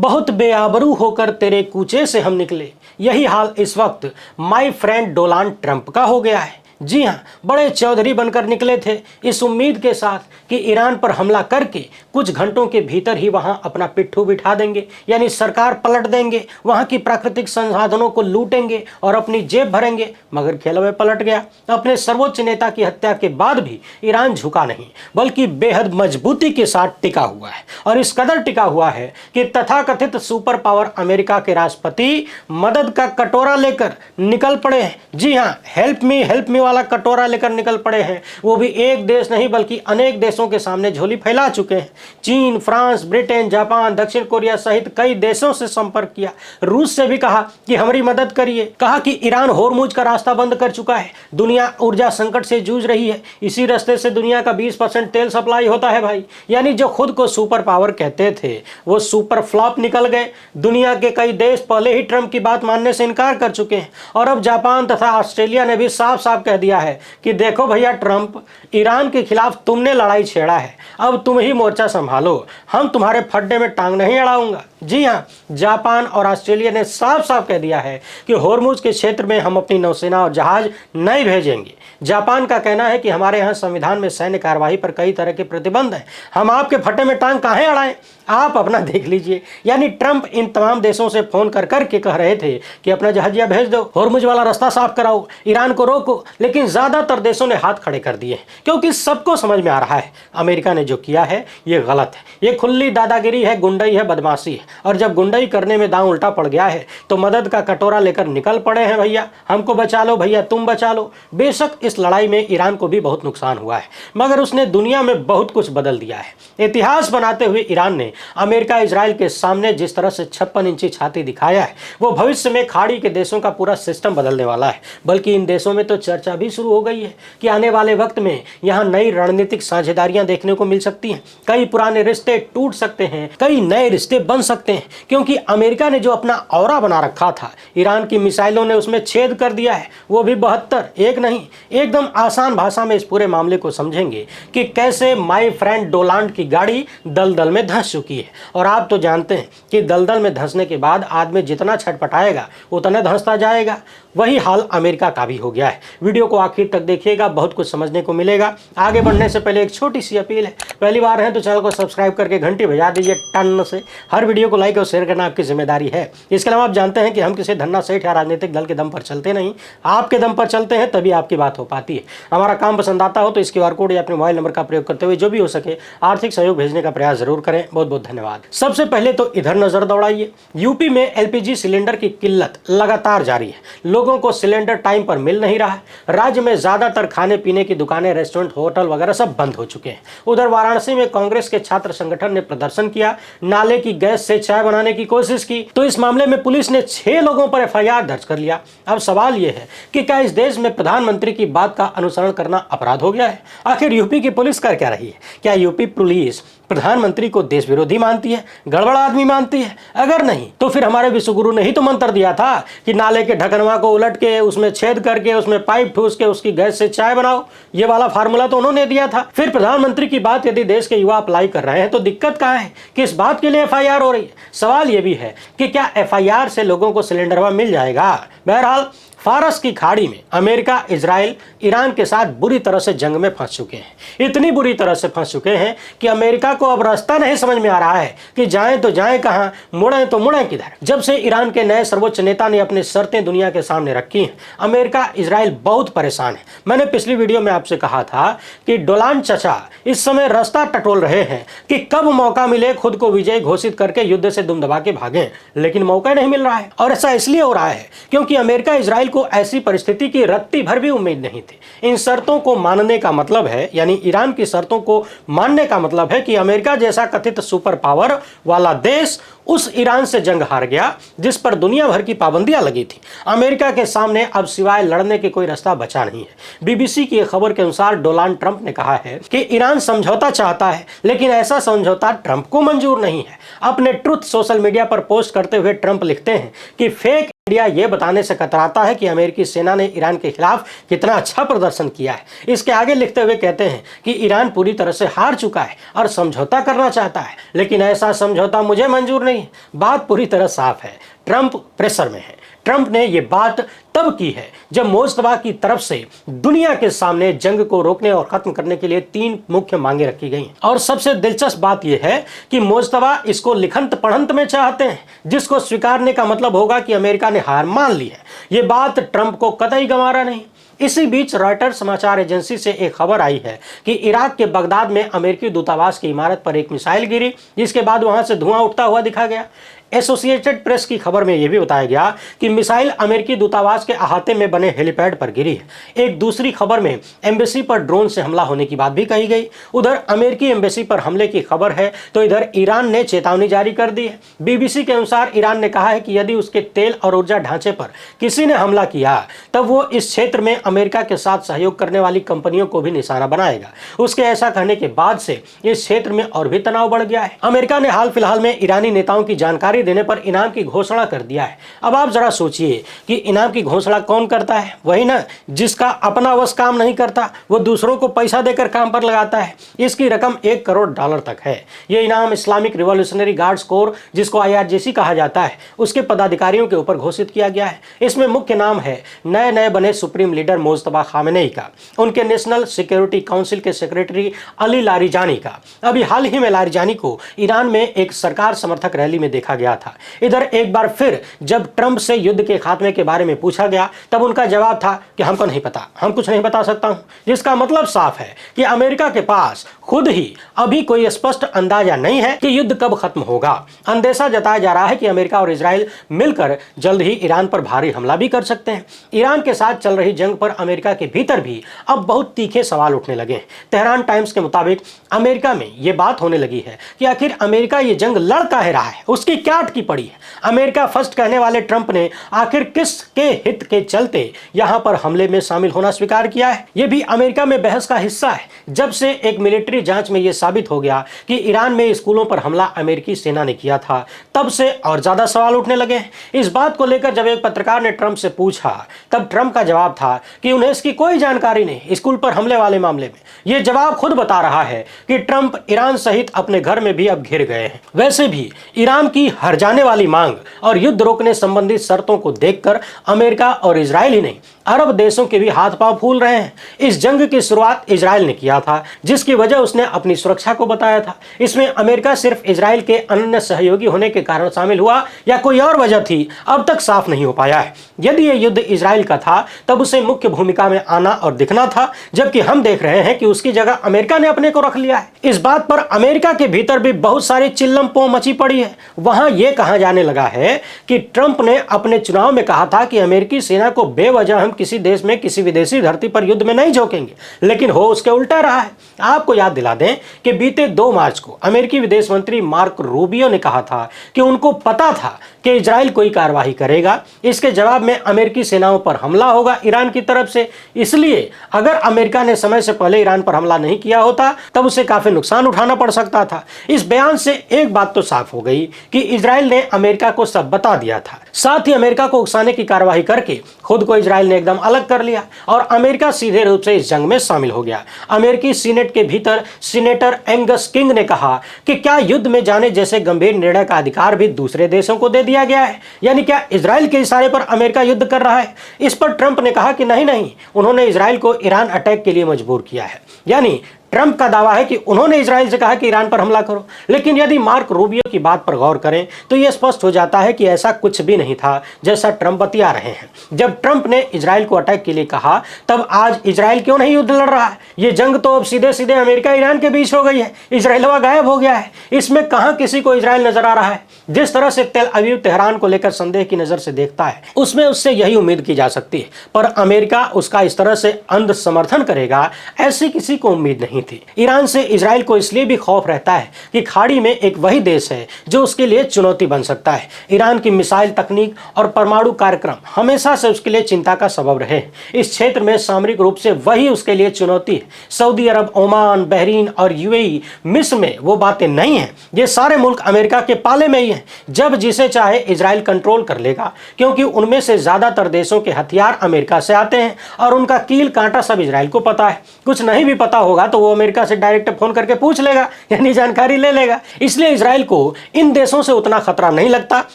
बहुत बेआबरू होकर तेरे कूचे से हम निकले। यही हाल इस वक्त माय फ्रेंड डोनाल्ड ट्रंप का हो गया है। जी हाँ, बड़े चौधरी बनकर निकले थे इस उम्मीद के साथ कि ईरान पर हमला करके कुछ घंटों के भीतर ही वहां अपना पिट्ठू बिठा देंगे, यानी सरकार पलट देंगे, वहां की प्राकृतिक संसाधनों को लूटेंगे और अपनी जेब भरेंगे। मगर खेल में पलट गया। अपने सर्वोच्च नेता की हत्या के बाद भी ईरान झुका नहीं, बल्कि बेहद मजबूती के साथ टिका हुआ है। और इस कदर टिका हुआ है कि तथाकथित सुपर पावर अमेरिका के राष्ट्रपति मदद का कटोरा लेकर निकल पड़े हैं। जी हाँ, हेल्प मी वाला कटोरा लेकर निकल पड़े हैं। वो भी एक देश नहीं बल्कि अनेक देशों के सामने झोली फैला चुके हैं। चीन, फ्रांस, ब्रिटेन, जापान, दक्षिण कोरिया सहित कई देशों से संपर्क किया। रूस से भी कहा कि हमारी मदद करिए। कहा कि ईरान होर्मुज का रास्ता बंद कर चुका है, दुनिया ऊर्जा संकट से जूझ रही है, इसी रास्ते से दुनिया का 20% तेल सप्लाई होता है भाई। यानी जो खुद को सुपर पावर कहते थे वो सुपर फ्लॉप निकल गए। दुनिया के कई देश पहले ही ट्रंप की बात मानने से इनकार कर चुके हैं और अब जापान तथा ऑस्ट्रेलिया ने भी साफ साफ कह दिया है कि देखो भैया ट्रंप, ईरान के खिलाफ तुमने लड़ाई छेड़ा है, अब तुम ही मोर्चा संभालो, हम तुम्हारे फड्डे में टांग नहीं अड़ाऊंगा। जी हाँ, जापान और ऑस्ट्रेलिया ने साफ साफ कह दिया है कि होर्मुज के क्षेत्र में हम अपनी नौसेना और जहाज नहीं भेजेंगे। जापान का कहना है कि हमारे यहाँ संविधान में सैन्य कार्यवाही पर कई तरह के प्रतिबंध हैं, हम आपके फट्टे में टांग काहे अड़ाएं, आप अपना देख लीजिए। यानी ट्रंप इन तमाम देशों से फोन कर करके कह रहे थे कि अपना जहाजिया भेज दो, होर्मुज वाला रास्ता साफ कराओ, ईरान को रोको। लेकिन ज्यादातर देशों ने हाथ खड़े कर दिए क्योंकि सबको समझ में आ रहा है अमेरिका ने जो किया है ये गलत है, ये खुली दादागिरी है, गुंडई है, बदमाशी है। और जब गुंडई करने में दांव उल्टा पड़ गया है तो मदद का कटोरा लेकर निकल पड़े हैं, भैया हमको बचा लो, भैया तुम बचा लो। बेशक इस लड़ाई में ईरान को भी बहुत नुकसान हुआ है, मगर उसने दुनिया में बहुत कुछ बदल दिया है। इतिहास बनाते हुए ईरान ने अमेरिका इजराइल के सामने जिस तरह से 56 इंची छाती दिखाया है वो भविष्य में खाड़ी के देशों का पूरा सिस्टम बदलने वाला है। बल्कि इन देशों में तो चर्चा भी शुरू हो गई है कि आने वाले वक्त में यहाँ नई रणनीतिक साझेदारियां देखने को मिल सकती हैं। कई पुराने रिश्ते टूट सकते हैं, कई नए रिश्ते बन सकते हैं, क्योंकि अमेरिका ने जो अपना औरा बना रखा था ईरान की मिसाइलों ने उसमें छेद कर दिया है। वो भी 72, एक नहीं। एकदम आसान भाषा में इस पूरे मामले को समझेंगे कि कैसे माय फ्रेंड डोनाल्ड की गाड़ी दलदल में धंस चुकी है। और आप तो जानते हैं कि दलदल में धंसने के बाद आदमी जितना छटपटाएगा उतना धंसता जाएगा। वही हाल अमेरिका का भी हो गया है। वीडियो को आखिर तक देखिएगा, बहुत कुछ समझने को मिलेगा। आगे बढ़ने से पहले एक छोटी सी अपील है, पहली बार है तो चैनल को सब्सक्राइब करके घंटी बजा दीजिए टन से। हर वीडियो को लाइक और शेयर करना आपकी जिम्मेदारी है। इसके अलावा आप जानते हैं कि हम किसी धन्ना सेठ या राजनीतिक दल के दम पर चलते नहीं, आपके दम पर चलते हैं, तभी आपकी बात हो पाती है। हमारा काम पसंद आता हो तो इस QR कोड या अपने मोबाइल नंबर का प्रयोग करते हुए जो भी हो सके आर्थिक सहयोग भेजने का प्रयास जरूर करें। बहुत बहुत धन्यवाद। सबसे पहले तो इधर नजर दौड़ाइए। यूपी में LPG सिलेंडर की किल्लत लगातार जारी है, लोगों को सिलेंडर टाइम पर मिल नहीं रहा है। राज्य में ज्यादातर खाने पीने की दुकानें, रेस्टोरेंट, होटल वगैरह सब बंद हो चुके हैं। उधर वाराणसी में कांग्रेस के छात्र संगठन ने प्रदर्शन किया, नाले की गैस से चाय बनाने की कोशिश की, तो इस मामले में पुलिस ने 6 लोगों पर FIR दर्ज कर लिया। अब सवाल यह है कि क्या इस देश में प्रधानमंत्री की बात का अनुसरण करना अपराध हो गया है? आखिर यूपी की पुलिस कर क्या रही है? क्या यूपी पुलिस प्रधानमंत्री को देश विरोधी मानती है, गड़बड़ आदमी मानती है? अगर नहीं तो फिर हमारे विश्वगुरु ने ही तो मंत्र दिया था कि नाले के ढकनवा को उलट के उसमें छेद करके उसमें पाइप ठूस के उसकी गैस से चाय बनाओ। ये वाला फार्मूला तो उन्होंने दिया था। फिर प्रधानमंत्री की बात यदि देश के युवा अप्लाई कर रहे हैं तो दिक्कत कहाँ है, किस बात के लिए FIR हो रही है? सवाल ये भी है कि क्या FIR से लोगों को सिलेंडर मिल जाएगा? बहरहाल फारस की खाड़ी में अमेरिका, इजराइल, ईरान के साथ बुरी तरह से जंग में फंस चुके हैं। इतनी बुरी तरह से फंस चुके हैं कि अमेरिका को अब रास्ता नहीं समझ में आ रहा है कि जाएं तो जाएं कहां, मुड़ें तो मुड़ें किधर। जब से ईरान के नए सर्वोच्च नेता ने अपनी शर्तें दुनिया के सामने रखी हैं, अमेरिका, इजराइल बहुत परेशान है। मैंने पिछली वीडियो में आपसे कहा था कि डोनाल्ड चाचा इस समय रास्ता टटोल रहे हैं कि कब मौका मिले खुद को विजयी घोषित करके युद्ध से दुम दबा के भागें, लेकिन मौका नहीं मिल रहा है। और ऐसा इसलिए हो रहा है क्योंकि अमेरिका, इजराइल को ऐसी परिस्थिति की रत्ती भर भी उम्मीद नहीं थी। इन शर्तों को मानने का मतलब है, यानी ईरान की शर्तों को मानने का मतलब है कि अमेरिका जैसा कथित सुपर पावर वाला देश उस ईरान से जंग हार गया जिस पर दुनिया भर की पाबंदियां लगी थी। अमेरिका के सामने अब सिवाय लड़ने के कोई रास्ता बचा नहीं है। BBC की खबर के अनुसार डोनाल्ड ट्रंप ने कहा है कि ईरान समझौता चाहता है, लेकिन ऐसा समझौता ट्रंप को मंजूर नहीं है। अपने ट्रुथ सोशल मीडिया पर पोस्ट करते हुए ट्रंप लिखते हैं कि फेक मीडिया ये बताने से कतराता है कि अमेरिकी सेना ने ईरान के खिलाफ कितना अच्छा प्रदर्शन किया है। इसके आगे लिखते हुए कहते हैं कि ईरान पूरी तरह से हार चुका है और समझौता करना चाहता है, लेकिन ऐसा समझौता मुझे मंजूर नहीं है। बात पूरी तरह साफ है, ट्रंप प्रेशर में है। ट्रंप ने यह बात तब की है जब मोजतबा की तरफ से दुनिया के सामने जंग को रोकने और खत्म करने के लिए 3 मुख्य मांगे रखी गई। और सबसे दिलचस्प बात यह है कि मोजतबा इसको लिखंत पढ़ंत में चाहते हैं, जिसको स्वीकारने का मतलब होगा कि अमेरिका ने हार मान ली है। यह बात ट्रंप को कतई गंवारा नहीं। इसी बीच रॉयटर्स समाचार एजेंसी से एक खबर आई है कि इराक के बगदाद में अमेरिकी दूतावास की इमारत पर एक मिसाइल गिरी, जिसके बाद वहां से धुआं उठता हुआ दिखा गया। एसोसिएटेड प्रेस की खबर में यह भी बताया गया कि मिसाइल अमेरिकी दूतावास के अहाते में बने हेलीपैड पर गिरी है। एक दूसरी खबर में एम्बेसी पर ड्रोन से हमला होने की बात भी कही गई। उधर अमेरिकी एम्बेसी पर हमले की खबर है तो इधर ईरान ने चेतावनी जारी कर दी है। बीबीसी के अनुसार ईरान ने कहा है कि यदि उसके तेल और ऊर्जा ढांचे पर किसी ने हमला किया तब वो इस क्षेत्र में अमेरिका के साथ सहयोग करने वाली कंपनियों को भी निशाना बनाएगा। उसके ऐसा कहने के बाद से इस क्षेत्र में और भी तनाव बढ़ गया है। अमेरिका ने हाल फिलहाल में ईरानी नेताओं की जानकारी देने पर इनाम की घोषणा कर दिया है। अब आप जरा सोचिए कि इनाम की घोषणा कौन करता है? वही ना जिसका अपना वश काम नहीं करता, वो दूसरों को पैसा देकर काम पर लगाता है। इसकी रकम $1 करोड़ तक है। यह इनाम इस्लामिक रिवॉल्यूशनरी गार्ड्स कोर, जिसको IRGC कहा जाता है, उसके पदाधिकारियों के ऊपर घोषित किया गया है। इसमें मुख्य नाम है नए बने सुप्रीम लीडर मोजतबा खामेनेई का, उनके नेशनल सिक्योरिटी काउंसिल के सेक्रेटरी अली लारिजानी का। अभी हाल ही में लारिजानी को ईरान में एक सरकार समर्थक रैली में देखा गया था। इधर एक बार फिर जब ट्रंप से युद्ध के खात्मे के बारे में पूछा गया तब उनका जवाब था कि हमको नहीं पता, हम कुछ नहीं बता सकता हूं। जिसका मतलब साफ है कि अमेरिका के पास खुद ही अभी कोई स्पष्ट अंदाजा नहीं है कि युद्ध कब खत्म होगा। अंदेशा जताया जा रहा है कि अमेरिका और इजराइल मिलकर जल्द ही ईरान पर भारी हमला भी कर सकते हैं। ईरान के साथ चल रही जंग पर अमेरिका के भीतर भी अब बहुत तीखे सवाल उठने लगे हैं। तेहरान टाइम्स के मुताबिक अमेरिका में यह बात होने लगी है कि आखिर अमेरिका ये जंग लड़ काहे रहा है, उसकी क्या अटकी पड़ी है। अमेरिका फर्स्ट कहने वाले ट्रंप ने आखिर किसके हित के चलते यहां पर हमले में शामिल होना स्वीकार किया है? यह भी अमेरिका में बहस का हिस्सा है। जब से एक मिलिट्री जांच में यह साबित हो गया कि ईरान में स्कूलों पर हमला अमेरिकी सेना ने किया था, तब से और ज्यादा सवाल उठने लगे हैं। इस बात को लेकर जब एक पत्रकार ने ट्रंप से पूछा तब ट्रंप का जवाब था कि उन्हें इसकी कोई जानकारी नहीं स्कूल पर हमले वाले मामले में। यह जवाब खुद बता रहा है कि ट्रंप ईरान सहित अपने घर में भी अब घिर गए हैं। वैसे भी ईरान की हर जाने वाली मांग और युद्ध रोकने संबंधी शर्तों को देखकर अमेरिका और इजराइल ही नहीं, अरब देशों के भी हाथ पांव फूल रहे हैं। इस जंग की शुरुआत इजराइल ने किया था, जिसकी वजह उसने अपनी सुरक्षा को बताया था। इसमें अमेरिका सिर्फ इजराइल के अनन्य सहयोगी होने के कारण शामिल हुआ या कोई और वजह थी, अब तक साफ नहीं हो पाया है। यदि यह युद्ध इजराइल का था तब उसे मुख्य भूमिका में आना और दिखना था, जबकि हम देख रहे हैं कि उसकी जगह अमेरिका ने अपने को रख लिया है। इस बात पर अमेरिका के भीतर भी बहुत सारी चिल्लम पो मची पड़ी है। वहां यह कहा जाने लगा है कि ट्रंप ने अपने चुनाव में कहा था कि अमेरिकी सेना को बेवजह हम किसी देश में किसी विदेशी धरती पर युद्ध में नहीं झोंकेंगे, लेकिन हो उसके उल्टा रहा है। आपको याद दिला दें कि बीते 2 मार्च को अमेरिकी विदेश मंत्री मार्क रूबियो ने कहा था कि उनको पता था कि इजराइल कोई कार्रवाई करेगा, इसके जवाब में अमेरिकी सेनाओं पर हमला होगा ईरान की तरफ से। इसलिए अगर अमेरिका ने समय से पहले ईरान पर हमला नहीं किया होता तब उसे काफी नुकसान उठाना पड़ सकता था। इस बयान से एक बात तो साफ हो गई कि इजराइल ने अमेरिका को सब बता दिया था। साथ ही अमेरिका को उकसाने की कार्रवाई करके खुद को इजराइल ने एकदम अलग कर लिया और अमेरिका सीधे रूप से इस जंग में शामिल हो गया। अमेरिकी सीनेट के भीतर सीनेटर एंगस किंग ने कहा कि क्या युद्ध में जाने जैसे गंभीर निर्णय का अधिकार भी दूसरे देशों को दे दिया गया है? यानी क्या इजराइल के इशारे पर अमेरिका युद्ध कर रहा है? इस पर ट्रंप ने कहा कि नहीं, उन्होंने इजराइल को ईरान अटैक के लिए मजबूर किया है। यानी ट्रंप का दावा है कि उन्होंने इजराइल से कहा कि ईरान पर हमला करो। लेकिन यदि मार्क रूबियो की बात पर गौर करें तो यह स्पष्ट हो जाता है कि ऐसा कुछ भी नहीं था जैसा ट्रंप बतिया रहे हैं। जब ट्रंप ने इजराइल को अटैक के लिए कहा तब आज इजराइल क्यों नहीं युद्ध लड़ रहा है? ये जंग तो अब सीधे सीधे अमेरिका ईरान के बीच हो गई है। इजराइलवा गायब हो गया है। इसमें कहां किसी को इजराइल नजर आ रहा है? जिस तरह से तेल अवीव तेहरान को लेकर संदेह की नजर से देखता है, उसमें उससे यही उम्मीद की जा सकती है, पर अमेरिका उसका इस तरह से अंध समर्थन करेगा ऐसी किसी को उम्मीद नहीं नहीं थी। ईरान से इजराइल को इसलिए भी खौफ रहता है कि खाड़ी में एक वही देश है जो उसके लिए चुनौती बन सकता है। ईरान की मिसाइल तकनीक और परमाणु कार्यक्रम हमेशा से उसके लिए चिंता का सबब रहे। इस क्षेत्र में सामरिक रूप से वही उसके लिए चुनौती है। सऊदी अरब, ओमान, बहरीन और यूएई, मिस्र में वो बातें नहीं हैं। ये सारे मुल्क अमेरिका के पाले में ही हैं। जब जिसे चाहे इजराइल कंट्रोल कर लेगा, क्योंकि उनमें से ज्यादातर देशों के हथियार अमेरिका से आते हैं और उनका कील कांटा सब इजराइल को पता है। कुछ नहीं भी पता होगा तो वो अमेरिका से डायरेक्ट फोन करके पूछ लेगा, यानी जानकारी ले लेगा। इसलिए इजराइल को इन देशों से उतना खतरा नहीं लगता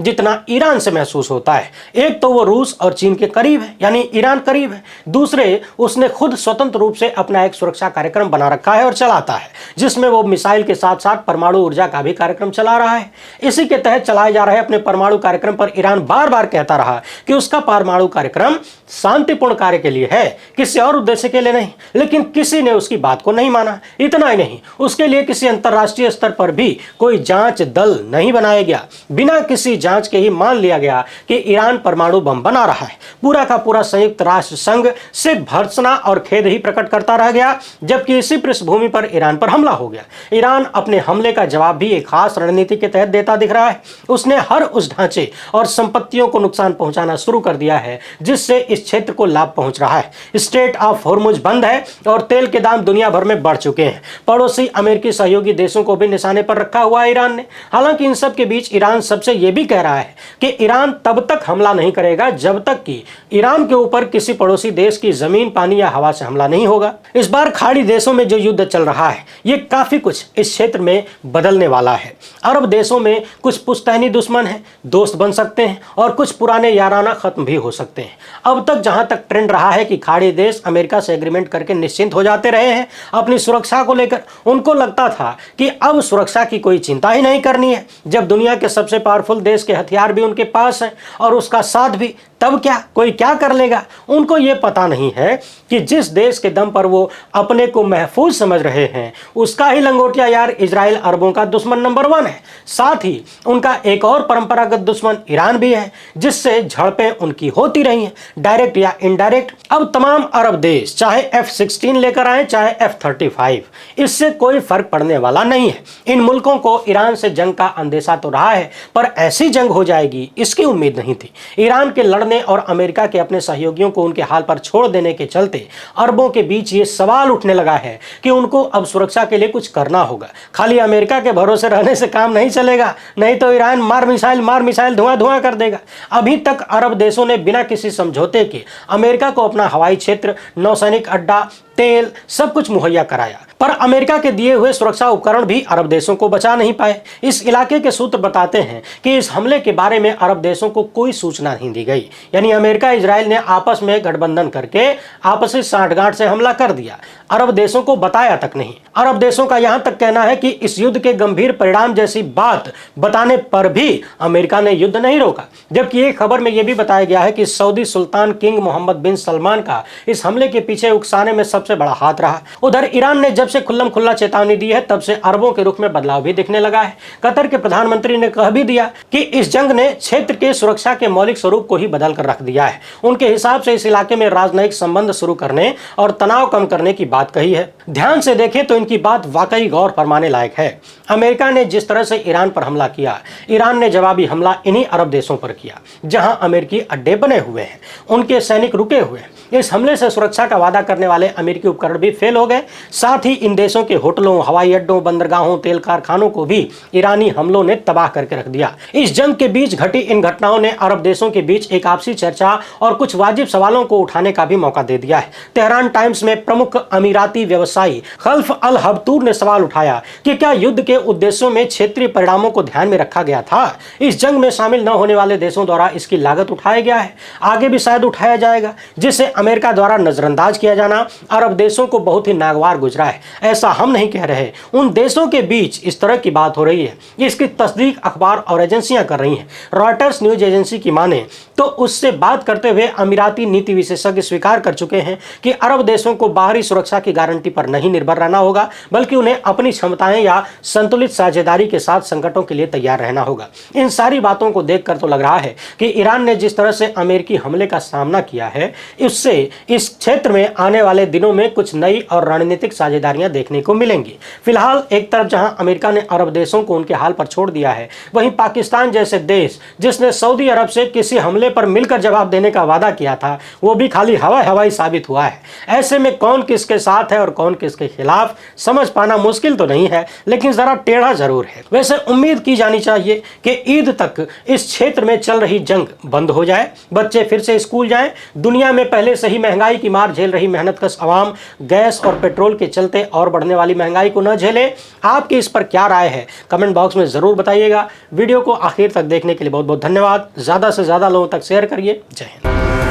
जितना ईरान से महसूस होता है। एक तो वो रूस और चीन के करीब है, यानी ईरान करीब है। दूसरे, उसने खुद स्वतंत्र रूप से अपना एक सुरक्षा कार्यक्रम बना रखा है और चलाता है, जिसमें वो मिसाइल के साथ साथ परमाणु ऊर्जा का भी कार्यक्रम चला रहा है। इसी के तहत चलाए जा रहे अपने परमाणु कार्यक्रम पर ईरान बार बार कहता रहा कि उसका परमाणु कार्यक्रम शांतिपूर्ण कार्य के लिए है, किसी और उद्देश्य के लिए नहीं। लेकिन किसी ने उसकी बात को नहीं माना। इतना ही नहीं, उसके लिए किसी अंतर्राष्ट्रीय स्तर पर भी कोई जांच दल नहीं बनाया गया। बिना किसी जांच के ही मान लिया गया कि ईरान परमाणु बम बना रहा है। पूरा का पूरा संयुक्त राष्ट्र संघ सिर्फ भर्त्सना और खेद ही प्रकट करता रह गया, जबकि इसी पृष्ठभूमि पर ईरान पर हमला हो गया। ईरान अपने हमले का जवाब भी एक खास रणनीति के तहत देता दिख रहा है। उसने हर उस ढांचे और संपत्तियों को नुकसान पहुंचाना शुरू कर दिया है जिससे इस क्षेत्र को लाभ पहुंच रहा है। स्ट्रेट ऑफ हॉर्मुज बंद है और तेल के दाम दुनिया भर में बढ़ चुके हैं। पड़ोसी अमेरिकी सहयोगी देशों को भी निशाने पर रखा हुआ है ईरान ने। हालांकि इन सब के बीच ईरान सबसे यह भी कह रहा है कि ईरान तब तक हमला नहीं करेगा जब तक कि ईरान के ऊपर किसी पड़ोसी देश की जमीन, पानी या हवा से हमला नहीं होगा। इस बार खाड़ी देशों में जो युद्ध चल रहा है, ये काफी कुछ इस क्षेत्र में बदलने वाला है। अरब देशों में कुछ पुश्तैनी दुश्मन हैं, दोस्त बन सकते हैं, और कुछ पुराने याराना खत्म भी हो सकते हैं। अब तक जहां तक ट्रेंड रहा है कि खाड़ी देश अमेरिका से एग्रीमेंट करके निश्चिंत हो जाते रहे हैं अपनी सुरक्षा को लेकर। उनको लगता था कि अब सुरक्षा की कोई चिंता ही नहीं करनी है, जब दुनिया के सबसे पावरफुल देश के हथियार भी उनके पास हैं और उसका साथ भी, तब क्या कोई क्या कर लेगा। उनको ये पता नहीं है कि जिस देश के दम पर वो अपने को महफूज समझ रहे हैं, उसका ही लंगोटिया यार इजराइल अरबों का दुश्मन नंबर 1 है। साथ ही उनका एक और परंपरागत दुश्मन ईरान भी है, जिससे झड़पें उनकी होती रही हैं, डायरेक्ट या इनडायरेक्ट। अब तमाम अरब देश चाहे F-16 लेकर आए चाहे F-35, इससे कोई फर्क पड़ने वाला नहीं है। इन मुल्कों को ईरान से जंग का अंदेशा तो रहा है, पर ऐसी जंग हो जाएगी इसकी उम्मीद नहीं थी। ईरान के लड़ने और अमेरिका के अपने सहयोगियों को उनके हाल पर छोड़ देने के चलते अरबों के बीच ये सवाल उठने लगा है कि उनको अब सुरक्षा के लिए कुछ करना होगा। खाली अमेरिका के भरोसे रहने से काम नहीं चलेगा, नहीं तो ईरान मार मिसाइल धुआं धुआं कर देगा। अभी तक अरब देशों ने बिना किसी समझौते के अमेरिका को अपना हवाई क्षेत्र, नौसैनिक अड्डा, तेल सब कुछ मुहैया कराया, पर अमेरिका के दिए हुए सुरक्षा उपकरण भी अरब देशों को बचा नहीं पाए। इस इलाके के सूत्र बताते हैं कि इस हमले के बारे में अरब देशों को कोई सूचना नहीं दी गई, यानी अमेरिका इजराइल ने आपस में गठबंधन करके आपसी सांठगांठ से हमला कर दिया, अरब देशों को बताया तक नहीं। अरब देशों का यहां तक कहना है कि इस युद्ध के गंभीर परिणाम जैसी बात बताने पर भी अमेरिका ने युद्ध नहीं रोका। जबकि एक खबर में यह भी बताया गया है कि सऊदी सुल्तान किंग मोहम्मद बिन सलमान का इस हमले के पीछे उकसाने में सबसे बड़ा हाथ रहा। उधर ईरान ने जब से खुल्लम खुल्ला चेतावनी दी है, तब से अरबों के रुख में बदलाव भी दिखने लगा है। कतर के प्रधानमंत्री ने कह भी दिया कि इस जंग ने क्षेत्र के सुरक्षा के मौलिक स्वरूप को ही बदल कर रख दिया है। उनके हिसाब से इस इलाके में राजनयिक संबंध शुरू करने और तनाव कम करने की बात कही है। ध्यान से देखें तो इनकी बात वाकई गौर फरमाने लायक है। अमेरिका ने जिस तरह से ईरान पर हमला किया, ईरान ने जवाबी हमला इन्हीं अरब देशों पर किया जहां अमेरिकी अड्डे बने हुए हैं, उनके सैनिक रुके हुए हैं। इस हमले से सुरक्षा का वादा करने वाले अमेरिकी उपकरण भी फेल हो गए। साथ ही इन देशों के होटलों, हवाई अड्डों, बंदरगाहों, तेल कारखानों को भी ईरानी हमलों ने तबाह करके रख दिया। इस जंग के बीच घटी इन घटनाओं ने अरब देशों के बीच एक आपसी चर्चा और कुछ वाजिब सवालों को उठाने का भी मौका दे दिया है। तेहरान टाइम्स में प्रमुख अमीराती व्यवसायी खल्फ अल हबतूर ने सवाल उठाया कि क्या युद्ध के उद्देश्यों में क्षेत्रीय परिणामों को ध्यान में रखा गया था। इस जंग में शामिल न होने वाले देशों द्वारा इसकी लागत उठाया गया है, आगे भी शायद उठाया जाएगा, जिसे अमेरिका द्वारा नजरअंदाज किया जाना अरब देशों को बहुत ही नागवार गुजरा है। ऐसा हम नहीं कह रहे, उन देशों के बीच इस तरह की बात हो रही है, इसकी तस्दीक अखबार और एजेंसियां कर रही हैं। रॉयटर्स न्यूज एजेंसी की माने तो उससे बात करते हुए अमीराती नीति विशेषज्ञ स्वीकार कर चुके हैं कि अरब देशों को बाहरी सुरक्षा की गारंटी पर नहीं निर्भर रहना होगा, बल्कि उन्हें अपनी क्षमताएं या संतुलित साझेदारी के साथ संकटों के लिए तैयार रहना होगा। इन सारी बातों को देखकर तो लग रहा है कि ईरान ने जिस तरह से अमेरिकी हमले का सामना किया है, उससे इस क्षेत्र में आने वाले दिनों में कुछ नई और रणनीतिक साझेदारियां देखने को मिलेंगी। फिलहाल एक तरफ जहां अमेरिका ने अरब देशों को उनके हाल पर छोड़ दिया है, वहीं पाकिस्तान जैसे देश जिसने सऊदी अरब से किसी हमले पर मिलकर जवाब देने का वादा किया था, वो भी खाली हवाई साबित हुआ है। ऐसे में कौन किसके साथ है और कौन किसके खिलाफ समझ पाना मुश्किल तो नहीं है, लेकिन जरा टेढ़ा जरूर है। वैसे उम्मीद की जानी चाहिए कि ईद तक इस क्षेत्र में चल रही जंग बंद हो जाए, बच्चे फिर से स्कूल जाएं। दुनिया में पहले से ही महंगाई की मार झेल रही मेहनतकश आवाम गैस और पेट्रोल के चलते और बढ़ने वाली महंगाई को न झेले। आपकी इस पर क्या राय है, कमेंट बॉक्स में जरूर बताइएगा। वीडियो को आखिर तक देखने के लिए बहुत बहुत धन्यवाद। ज्यादा से ज्यादा लोगों तक शेयर करिए। जय हिंद।